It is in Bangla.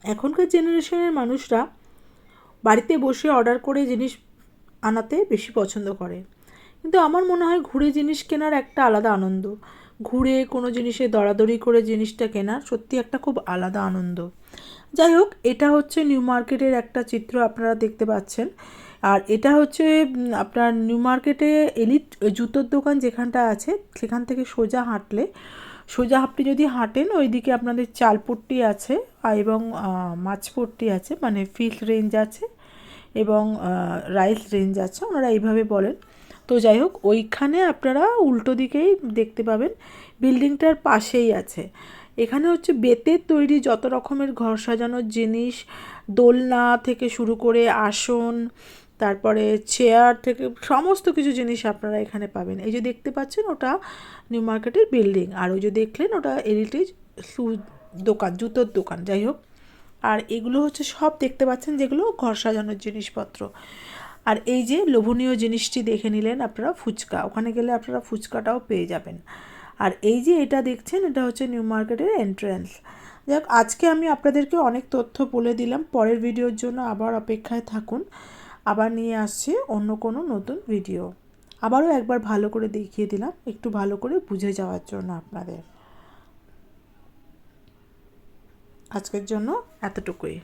এখনকার জেনারেশনের মানুষরা বাড়িতে বসে অর্ডার করে জিনিস আনাতে বেশি পছন্দ করে, কিন্তু আমার মনে হয় ঘুরে জিনিস কেনার একটা আলাদা আনন্দ। ঘুরে কোনো জিনিসে দরাদরি করে জিনিসটা কেনার সত্যি একটা খুব আলাদা আনন্দ। যাই হোক, এটা হচ্ছে নিউ মার্কেটের একটা চিত্র আপনারা দেখতে পাচ্ছেন। আর এটা হচ্ছে আপনার নিউ মার্কেটে এলিট জুতোর দোকান যেখানটা আছে, সেখান থেকে সোজা আপনি যদি হাঁটেন ওইদিকে আপনাদের চালপট্টি আছে এবং মাছপট্টি আছে, মানে ফিশ রেঞ্জ আছে এবং রাইস রেঞ্জ আছে, ওনারা এইভাবে বলেন। তো যাই হোক, ওইখানে আপনারা উল্টো দিকেই দেখতে পাবেন, বিল্ডিংটার পাশেই আছে। এখানে হচ্ছে বেতের তৈরি যত রকমের ঘর সাজানোর জিনিস, দোলনা থেকে শুরু করে আসন, তারপরে চেয়ার থেকে সমস্ত কিছু জিনিস আপনারা এখানে পাবেন। এই যে দেখতে পাচ্ছেন ওটা নিউ মার্কেটের বিল্ডিং, আর ওই যে দেখলেন ওটা এলিটেজ দোকান, জুতোর দোকান। যাই হোক, আর এগুলো হচ্ছে সব দেখতে পাচ্ছেন যেগুলো ঘর সাজানোর জিনিসপত্র। আর এই যে লোভনীয় জিনিসটি দেখে নিলেন আপনারা, ফুচকা, ওখানে গেলে আপনারা ফুচকাটাও পেয়ে যাবেন। আর এই যে এটা দেখছেন, এটা হচ্ছে নিউ মার্কেটের এন্ট্রান্স। যাই হোক, আজকে আমি আপনাদেরকে অনেক তথ্য বলে দিলাম, পরের ভিডিওর জন্য আবার অপেক্ষায় থাকুন। আবার নিয়ে আসছি অন্য কোনো নতুন ভিডিও। আবারও একবার ভালো করে দেখিয়ে দিলাম, একটু ভালো করে বুঝে যাওয়ার জন্য আপনাদের। আজকের জন্য এতটুকুই।